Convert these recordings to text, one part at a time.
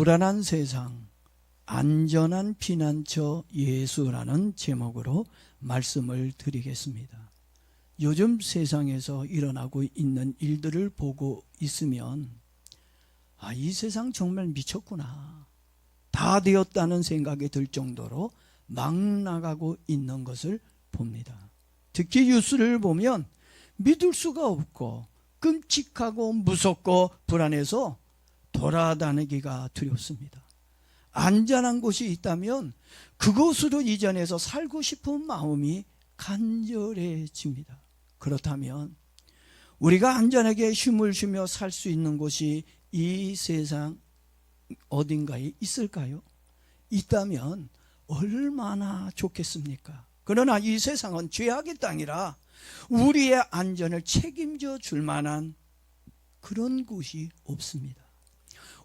불안한 세상, 안전한 피난처 예수라는 제목으로 말씀을 드리겠습니다. 요즘 세상에서 일어나고 있는 일들을 보고 있으면 이 세상 정말 미쳤구나, 다 되었다는 생각이 들 정도로 막 나가고 있는 것을 봅니다. 특히 뉴스를 보면 믿을 수가 없고 끔찍하고 무섭고 불안해서 돌아다니기가 두렵습니다. 안전한 곳이 있다면 그곳으로 이전해서 살고 싶은 마음이 간절해집니다. 그렇다면 우리가 안전하게 쉼을 쉬며 살 수 있는 곳이 이 세상 어딘가에 있을까요? 있다면 얼마나 좋겠습니까? 그러나 이 세상은 죄악의 땅이라 우리의 안전을 책임져 줄 만한 그런 곳이 없습니다.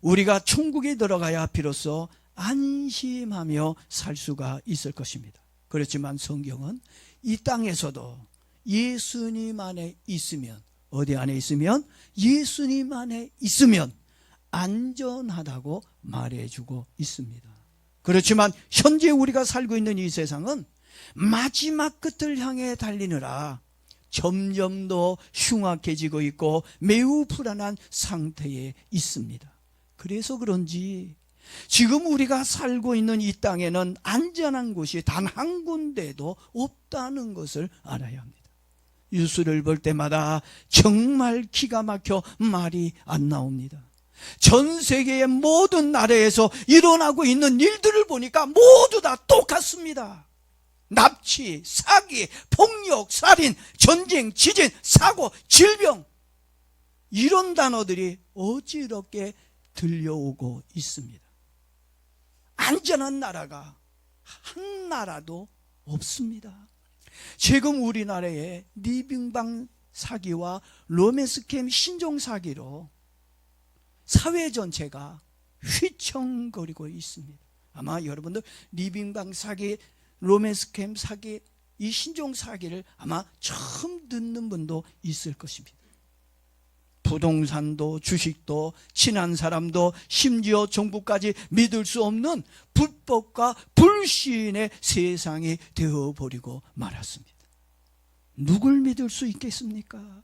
우리가 천국에 들어가야 비로소 안심하며 살 수가 있을 것입니다. 그렇지만 성경은 이 땅에서도 예수님 안에 있으면, 어디 안에 있으면? 예수님 안에 있으면 안전하다고 말해주고 있습니다. 그렇지만 현재 우리가 살고 있는 이 세상은 마지막 끝을 향해 달리느라 점점 더 흉악해지고 있고 매우 불안한 상태에 있습니다. 그래서 그런지 지금 우리가 살고 있는 이 땅에는 안전한 곳이 단 한 군데도 없다는 것을 알아야 합니다. 뉴스를 볼 때마다 정말 기가 막혀 말이 안 나옵니다. 전 세계의 모든 나라에서 일어나고 있는 일들을 보니까 모두 다 똑같습니다. 납치, 사기, 폭력, 살인, 전쟁, 지진, 사고, 질병, 이런 단어들이 어지럽게 들려오고 있습니다. 안전한 나라가 한 나라도 없습니다. 지금 우리나라에 리빙방 사기와 로맨스캠 신종 사기로 사회 전체가 휘청거리고 있습니다. 아마 여러분들 리빙방 사기, 로맨스캠 사기, 이 신종 사기를 아마 처음 듣는 분도 있을 것입니다. 부동산도 주식도 친한 사람도 심지어 정부까지 믿을 수 없는 불법과 불신의 세상이 되어버리고 말았습니다. 누굴 믿을 수 있겠습니까?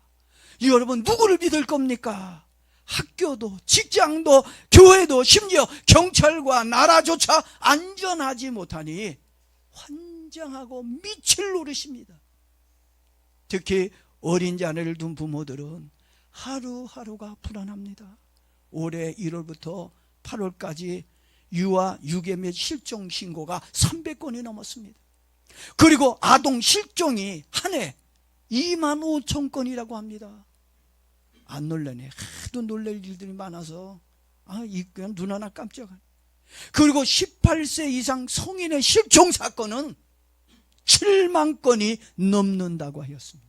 여러분, 누구를 믿을 겁니까? 학교도 직장도 교회도 심지어 경찰과 나라조차 안전하지 못하니 환장하고 미칠 노릇입니다. 특히 어린 자녀를 둔 부모들은 하루하루가 불안합니다. 올해 1월부터 8월까지 유아, 유괴 실종 신고가 300건이 넘었습니다. 그리고 아동 실종이 한 해 2만 5천 건이라고 합니다. 안 놀라네. 하도 놀랄 일들이 많아서 그냥 눈 하나 깜짝하네. 그리고 18세 이상 성인의 실종 사건은 7만 건이 넘는다고 하였습니다.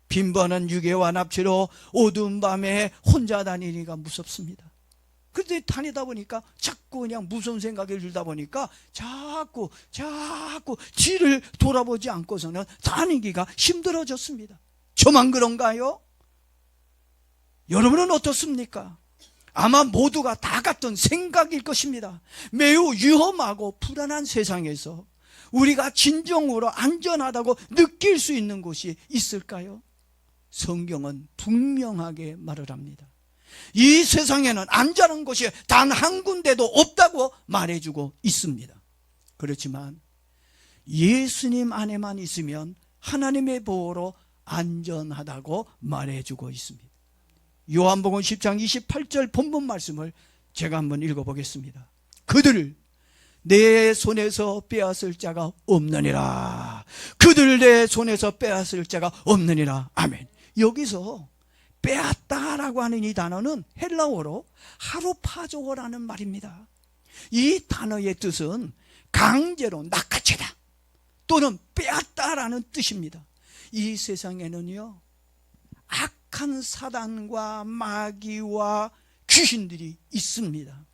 빈번한 유괴와 납치로 어두운 밤에 혼자 다니니까 무섭습니다. 그런데 다니다 보니까 자꾸 그냥 무서운 생각이 들다 보니까 자꾸 뒤를 돌아보지 않고서는 다니기가 힘들어졌습니다. 저만 그런가요? 여러분은 어떻습니까? 아마 모두가 다 같은 생각일 것입니다. 매우 위험하고 불안한 세상에서 우리가 진정으로 안전하다고 느낄 수 있는 곳이 있을까요? 성경은 분명하게 말을 합니다. 이 세상에는 안전한 곳이 단 한 군데도 없다고 말해주고 있습니다. 그렇지만 예수님 안에만 있으면 하나님의 보호로 안전하다고 말해주고 있습니다. 요한복음 10장 28절 본문 말씀을 제가 한번 읽어보겠습니다. 그들을 내 손에서 빼앗을 자가 없느니라. 그들을 내 손에서 빼앗을 자가 없느니라. 아멘. 여기서 빼앗다라고 하는 이 단어는 헬라어로 하루파조어라는 말입니다. 이 단어의 뜻은 강제로 낚아채다 또는 빼앗다라는 뜻입니다. 이 세상에는요, 악한 사단과 마귀와 귀신들이 있습니다.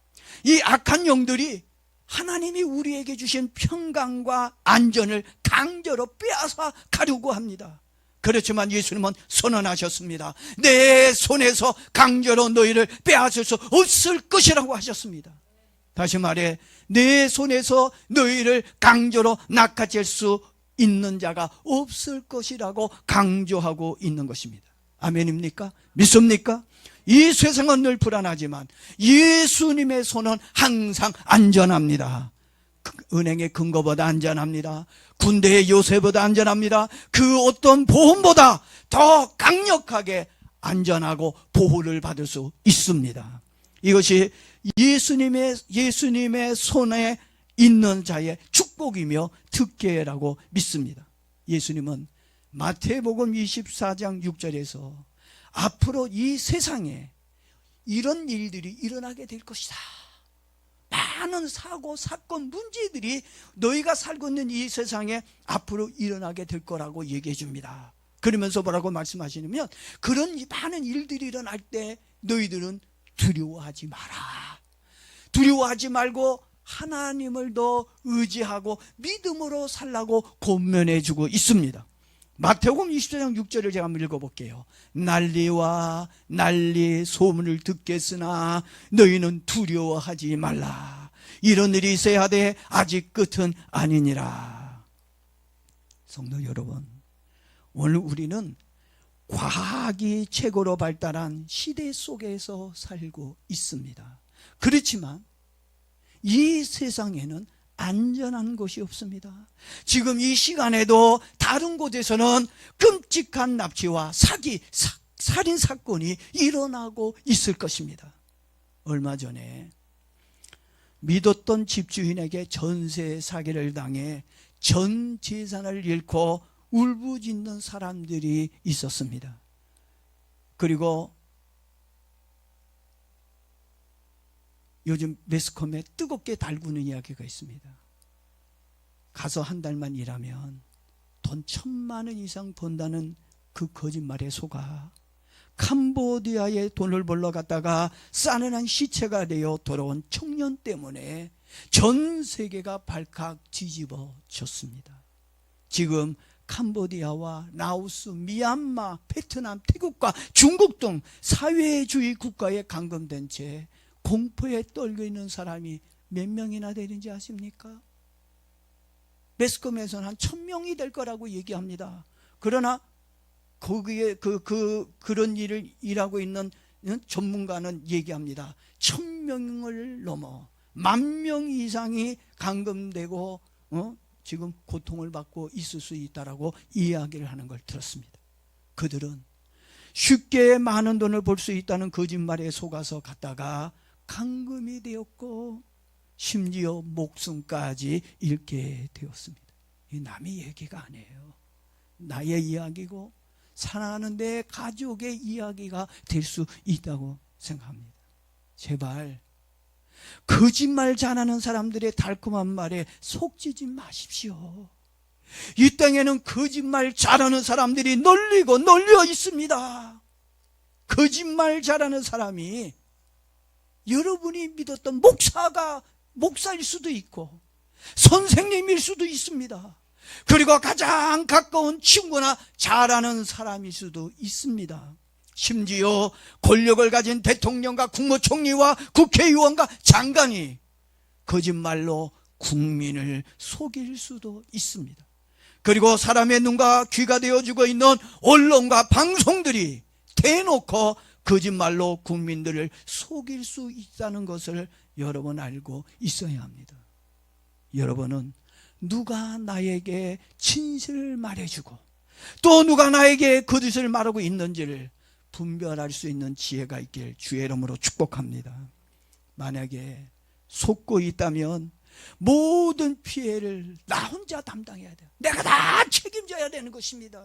이 악한 영들이 하나님이 우리에게 주신 평강과 안전을 강제로 빼앗아 가려고 합니다. 그렇지만 예수님은 선언하셨습니다. 내 손에서 강제로 너희를 빼앗을 수 없을 것이라고 하셨습니다. 다시 말해 내 손에서 너희를 강제로 낚아챌 수 있는 자가 없을 것이라고 강조하고 있는 것입니다. 아멘입니까? 믿습니까? 이 세상은 늘 불안하지만 예수님의 손은 항상 안전합니다. 은행의 금고보다 안전합니다. 군대의 요새보다 안전합니다. 그 어떤 보험보다 더 강력하게 안전하고 보호를 받을 수 있습니다. 이것이 예수님의 손에 있는 자의 축복이며 특権라고 믿습니다. 예수님은 마태복음 24장 6절에서 앞으로 이 세상에 이런 일들이 일어나게 될 것이다. 많은 사고, 사건, 문제들이 너희가 살고 있는 이 세상에 앞으로 일어나게 될 거라고 얘기해 줍니다. 그러면서 뭐라고 말씀하시냐면 그런 많은 일들이 일어날 때 너희들은 두려워하지 마라. 두려워하지 말고 하나님을 더 의지하고 믿음으로 살라고 권면해 주고 있습니다. 마태복음 24장 6절을 제가 한번 읽어볼게요. 난리와 난리 소문을 듣겠으나 너희는 두려워하지 말라. 이런 일이 있어야 하되 아직 끝은 아니니라. 성도 여러분, 오늘 우리는 과학이 최고로 발달한 시대 속에서 살고 있습니다. 그렇지만 이 세상에는 안전한 곳이 없습니다. 지금 이 시간에도 다른 곳에서는 끔찍한 납치와 사기, 살인 사건이 일어나고 있을 것입니다. 얼마 전에 믿었던 집주인에게 전세 사기를 당해 전 재산을 잃고 울부짖는 사람들이 있었습니다. 그리고 요즘 매스컴에 뜨겁게 달구는 이야기가 있습니다. 가서 한 달만 일하면 돈 1,000만 원 이상 번다는 그 거짓말에 속아 캄보디아에 돈을 벌러 갔다가 싸늘한 시체가 되어 돌아온 청년 때문에 전 세계가 발칵 뒤집어졌습니다. 지금 캄보디아와 라오스, 미얀마, 베트남, 태국과 중국 등 사회주의 국가에 감금된 채 공포에 떨고 있는 사람이 몇 명이나 되는지 아십니까? 매스컴에서는 한 1,000명이 될 거라고 얘기합니다. 그러나 거기에 그런 일을 일하고 있는 전문가는 얘기합니다. 1,000명을 넘어 10,000명 이상이 감금되고 지금 고통을 받고 있을 수 있다라고 이야기를 하는 걸 들었습니다. 그들은 쉽게 많은 돈을 벌 수 있다는 거짓말에 속아서 갔다가 감금이 되었고 심지어 목숨까지 잃게 되었습니다. 이 남의 얘기가 아니에요. 나의 이야기고 사랑하는 내 가족의 이야기가 될 수 있다고 생각합니다. 제발 거짓말 잘하는 사람들의 달콤한 말에 속지지 마십시오. 이 땅에는 거짓말 잘하는 사람들이 널리고 널려 있습니다. 거짓말 잘하는 사람이 여러분이 믿었던 목사일 수도 있고 선생님일 수도 있습니다. 그리고 가장 가까운 친구나 잘하는 사람일 수도 있습니다. 심지어 권력을 가진 대통령과 국무총리와 국회의원과 장관이 거짓말로 국민을 속일 수도 있습니다. 그리고 사람의 눈과 귀가 되어주고 있는 언론과 방송들이 대놓고 거짓말로 국민들을 속일 수 있다는 것을 여러분 알고 있어야 합니다. 여러분은 누가 나에게 진실을 말해주고 또 누가 나에게 거짓을 말하고 있는지를 분별할 수 있는 지혜가 있길 주의 이름으로 축복합니다. 만약에 속고 있다면 모든 피해를 나 혼자 담당해야 돼요. 내가 다 책임져야 되는 것입니다.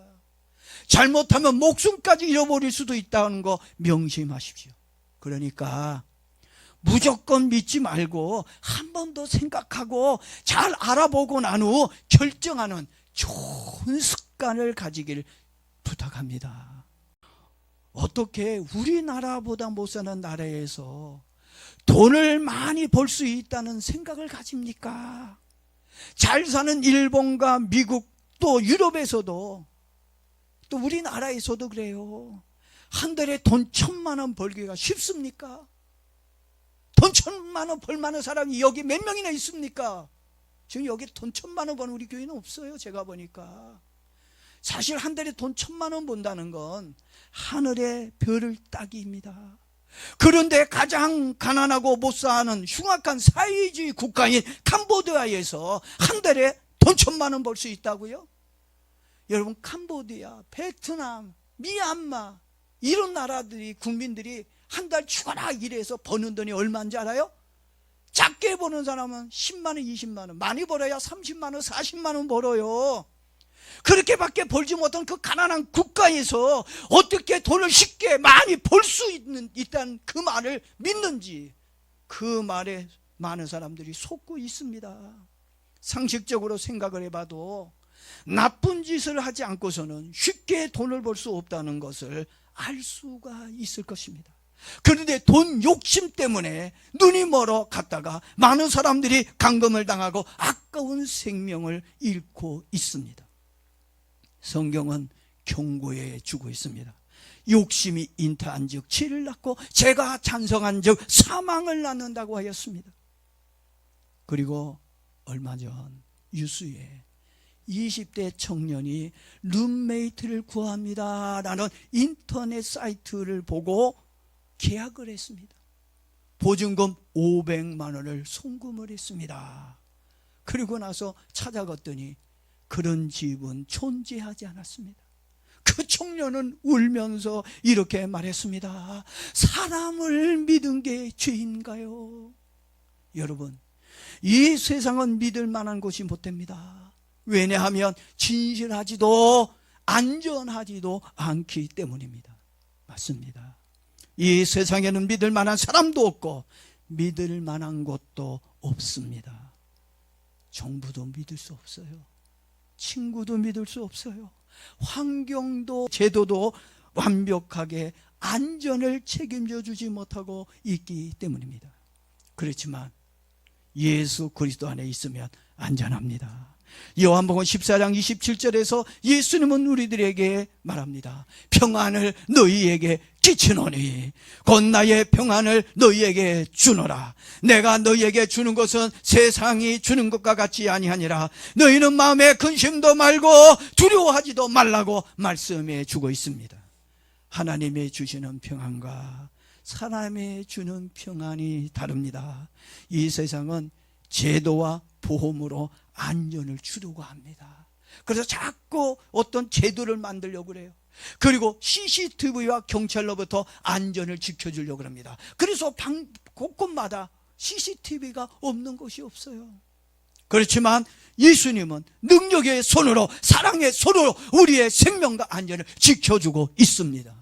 잘못하면 목숨까지 잃어버릴 수도 있다는 거 명심하십시오. 그러니까 무조건 믿지 말고 한 번 더 생각하고 잘 알아보고 난 후 결정하는 좋은 습관을 가지길 부탁합니다. 어떻게 우리나라보다 못 사는 나라에서 돈을 많이 벌 수 있다는 생각을 가집니까? 잘 사는 일본과 미국 또 유럽에서도 또 우리나라에서도 그래요. 한 달에 돈 1,000만 원 벌기가 쉽습니까? 돈 1,000만 원 벌 만한 사람이 여기 몇 명이나 있습니까? 지금 여기 돈 1,000만 원 버는 우리 교회는 없어요. 제가 보니까. 사실 한 달에 돈 1,000만 원 번다는 건 하늘의 별을 따기입니다. 그런데 가장 가난하고 못 사는 흉악한 사회주의 국가인 캄보디아에서 한 달에 돈 1,000만 원 벌 수 있다고요? 여러분, 캄보디아, 베트남, 미얀마 이런 나라들이 국민들이 한 달 죽어라 일해서 버는 돈이 얼마인지 알아요? 작게 버는 사람은 10만 원, 20만 원, 많이 벌어야 30만 원, 40만 원 벌어요. 그렇게밖에 벌지 못한 그 가난한 국가에서 어떻게 돈을 쉽게 많이 벌 수 있다는 그 말을 믿는지, 그 말에 많은 사람들이 속고 있습니다. 상식적으로 생각을 해봐도 나쁜 짓을 하지 않고서는 쉽게 돈을 벌 수 없다는 것을 알 수가 있을 것입니다. 그런데 돈 욕심 때문에 눈이 멀어 갔다가 많은 사람들이 감금을 당하고 아까운 생명을 잃고 있습니다. 성경은 경고해 주고 있습니다. 욕심이 잉태한 즉 치를 낳고 죄가 찬성한 즉 사망을 낳는다고 하였습니다. 그리고 얼마 전 유수에 20대 청년이 룸메이트를 구합니다 라는 인터넷 사이트를 보고 계약을 했습니다. 보증금 500만 원을 송금을 했습니다. 그리고 나서 찾아갔더니 그런 집은 존재하지 않았습니다. 그 청년은 울면서 이렇게 말했습니다. 사람을 믿은 게 죄인가요? 여러분, 이 세상은 믿을 만한 곳이 못 됩니다. 왜냐하면 진실하지도 안전하지도 않기 때문입니다. 맞습니다. 이 세상에는 믿을 만한 사람도 없고 믿을 만한 곳도 없습니다. 정부도 믿을 수 없어요. 친구도 믿을 수 없어요. 환경도 제도도 완벽하게 안전을 책임져 주지 못하고 있기 때문입니다. 그렇지만 예수 그리스도 안에 있으면 안전합니다. 요한복음 14장 27절에서 예수님은 우리들에게 말합니다. 평안을 너희에게 끼치노니 곧 나의 평안을 너희에게 주노라. 내가 너희에게 주는 것은 세상이 주는 것과 같이 아니하니라. 너희는 마음에 근심도 말고 두려워하지도 말라고 말씀해 주고 있습니다. 하나님이 주시는 평안과 사람이 주는 평안이 다릅니다. 이 세상은 제도와 보험으로 안전을 주려고 합니다. 그래서 자꾸 어떤 제도를 만들려고 그래요. 그리고 CCTV와 경찰로부터 안전을 지켜주려고 합니다. 그래서 곳곳마다 CCTV가 없는 곳이 없어요. 그렇지만 예수님은 능력의 손으로, 사랑의 손으로 우리의 생명과 안전을 지켜주고 있습니다.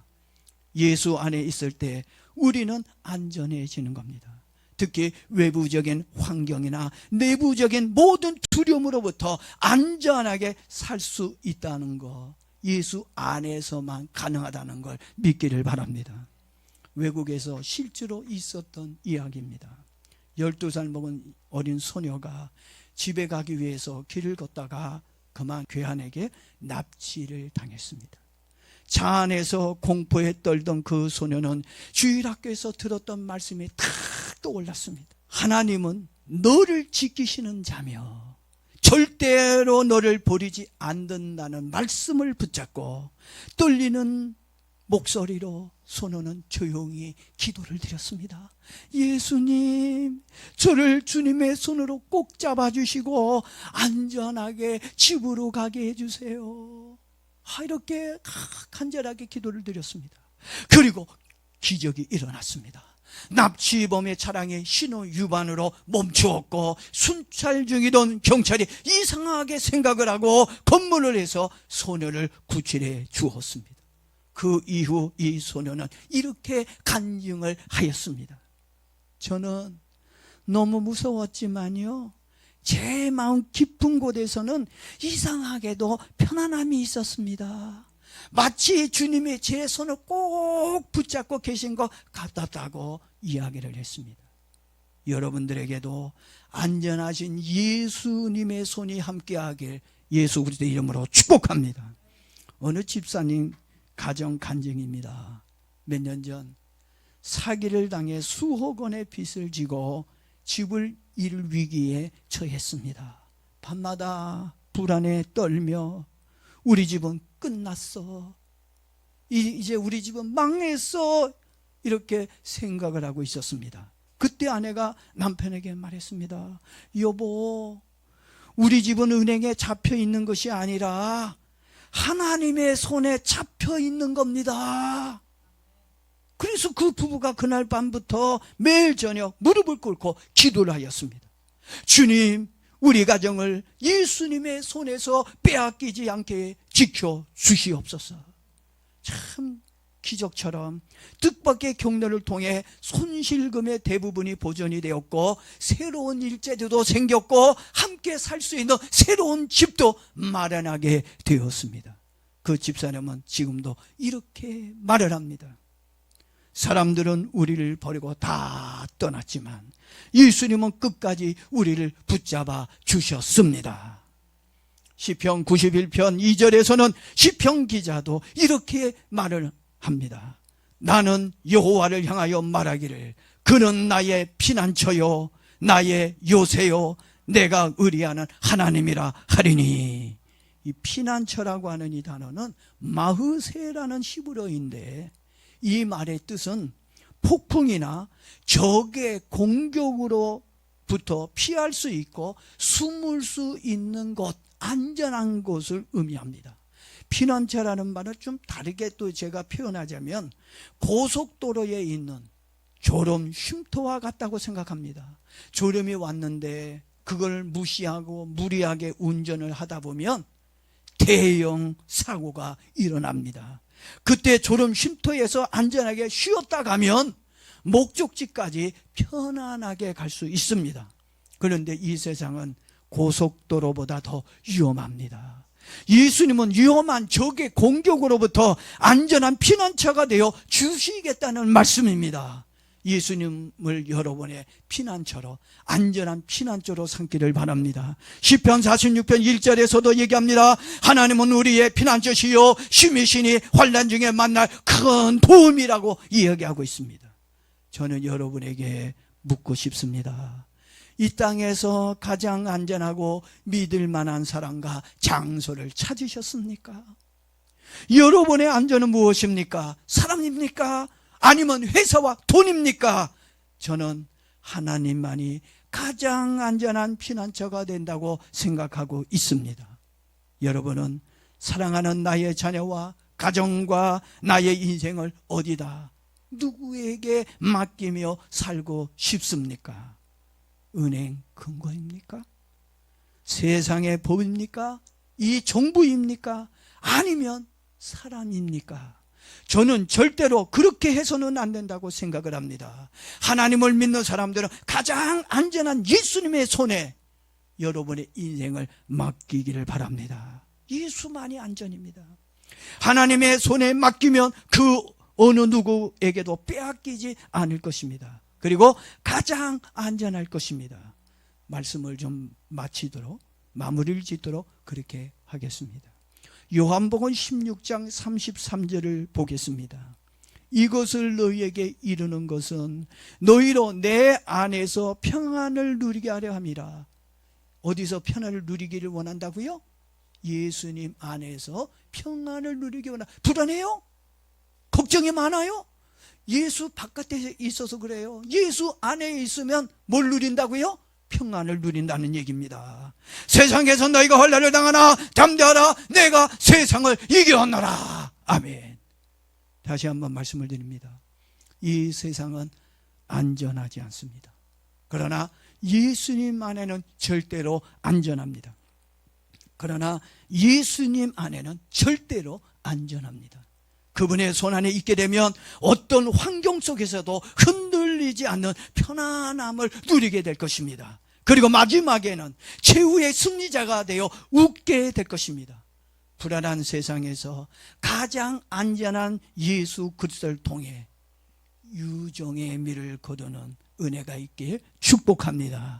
예수 안에 있을 때 우리는 안전해지는 겁니다. 특히 외부적인 환경이나 내부적인 모든 두려움으로부터 안전하게 살 수 있다는 것, 예수 안에서만 가능하다는 걸 믿기를 바랍니다. 외국에서 실제로 있었던 이야기입니다. 12살 먹은 어린 소녀가 집에 가기 위해서 길을 걷다가 그만 괴한에게 납치를 당했습니다. 차 안에서 공포에 떨던 그 소녀는 주일학교에서 들었던 말씀이 탁 떠올랐습니다. 하나님은 너를 지키시는 자며 절대로 너를 버리지 않는다는 말씀을 붙잡고 떨리는 목소리로 소녀는 조용히 기도를 드렸습니다. 예수님, 저를 주님의 손으로 꼭 잡아주시고 안전하게 집으로 가게 해주세요. 이렇게 간절하게 기도를 드렸습니다. 그리고 기적이 일어났습니다. 납치범의 차량이 신호 위반으로 멈추었고 순찰 중이던 경찰이 이상하게 생각을 하고 검문을 해서 소녀를 구출해 주었습니다. 그 이후 이 소녀는 이렇게 간증을 하였습니다. 저는 너무 무서웠지만요, 제 마음 깊은 곳에서는 이상하게도 편안함이 있었습니다. 마치 주님이 제 손을 꼭 붙잡고 계신 것 같았다고 이야기를 했습니다. 여러분들에게도 안전하신 예수님의 손이 함께하길 예수 그리스도의 이름으로 축복합니다. 어느 집사님 가정 간증입니다. 몇 년 전 사기를 당해 수억 원의 빚을 지고 집을 잃을 위기에 처했습니다. 밤마다 불안에 떨며 우리 집은 끝났어, 이제 우리 집은 망했어, 이렇게 생각을 하고 있었습니다. 그때 아내가 남편에게 말했습니다. 여보, 우리 집은 은행에 잡혀 있는 것이 아니라 하나님의 손에 잡혀 있는 겁니다. 그래서 그 부부가 그날 밤부터 매일 저녁 무릎을 꿇고 기도를 하였습니다. 주님, 우리 가정을 예수님의 손에서 빼앗기지 않게 지켜주시옵소서. 참 기적처럼 뜻밖의 경로를 통해 손실금의 대부분이 보전이 되었고, 새로운 일자리도 생겼고, 함께 살 수 있는 새로운 집도 마련하게 되었습니다. 그 집사람은 지금도 이렇게 말을 합니다. 사람들은 우리를 버리고 다 떠났지만 예수님은 끝까지 우리를 붙잡아 주셨습니다. 시편 91편 2절에서는 시편 기자도 이렇게 말을 합니다. 나는 여호와를 향하여 말하기를 그는 나의 피난처요 나의 요새요 내가 의리하는 하나님이라 하리니. 이 피난처라고 하는 이 단어는 마흐세라는 히브리어인데, 이 말의 뜻은 폭풍이나 적의 공격으로부터 피할 수 있고 숨을 수 있는 곳, 안전한 곳을 의미합니다. 피난처라는 말은 좀 다르게 또 제가 표현하자면 고속도로에 있는 졸음 쉼터와 같다고 생각합니다. 졸음이 왔는데 그걸 무시하고 무리하게 운전을 하다 보면 대형 사고가 일어납니다. 그때 졸음 쉼터에서 안전하게 쉬었다 가면 목적지까지 편안하게 갈 수 있습니다. 그런데 이 세상은 고속도로보다 더 위험합니다. 예수님은 위험한 적의 공격으로부터 안전한 피난처가 되어 주시겠다는 말씀입니다. 예수님을 여러분의 피난처로, 안전한 피난처로 삼기를 바랍니다. 시편 46편 1절에서도 얘기합니다. 하나님은 우리의 피난처시요 쉼이시니 환난 중에 만날 큰 도움이라고 이야기하고 있습니다. 저는 여러분에게 묻고 싶습니다. 이 땅에서 가장 안전하고 믿을 만한 사람과 장소를 찾으셨습니까? 여러분의 안전은 무엇입니까? 사람입니까? 아니면 회사와 돈입니까? 저는 하나님만이 가장 안전한 피난처가 된다고 생각하고 있습니다. 여러분은 사랑하는 나의 자녀와 가정과 나의 인생을 어디다, 누구에게 맡기며 살고 싶습니까? 은행 근거입니까? 세상의 법입니까? 이 정부입니까? 아니면 사람입니까? 저는 절대로 그렇게 해서는 안 된다고 생각을 합니다. 하나님을 믿는 사람들은 가장 안전한 예수님의 손에 여러분의 인생을 맡기기를 바랍니다. 예수만이 안전입니다. 하나님의 손에 맡기면 그 어느 누구에게도 빼앗기지 않을 것입니다. 그리고 가장 안전할 것입니다. 말씀을 좀 마치도록, 마무리를 짓도록 그렇게 하겠습니다. 요한복음 16장 33절을 보겠습니다. 이것을 너희에게 이르는 것은 너희로 내 안에서 평안을 누리게 하려 함이라. 어디서 평안을 누리기를 원한다고요? 예수님 안에서 평안을 누리기 원한다. 불안해요? 걱정이 많아요? 예수 바깥에 있어서 그래요. 예수 안에 있으면 뭘 누린다고요? 평안을 누린다는 얘기입니다. 세상에서 너희가 혼란을 당하나 담대하라, 내가 세상을 이겼노라. 아멘. 다시 한번 말씀을 드립니다. 이 세상은 안전하지 않습니다. 그러나 예수님 안에는 절대로 안전합니다. 그러나 예수님 안에는 절대로 안전합니다. 그분의 손 안에 있게 되면 어떤 환경 속에서도 흔들리지 않는 편안함을 누리게 될 것입니다. 그리고 마지막에는 최후의 승리자가 되어 웃게 될 것입니다. 불안한 세상에서 가장 안전한 예수 그리스도를 통해 유종의 미를 거두는 은혜가 있길 축복합니다.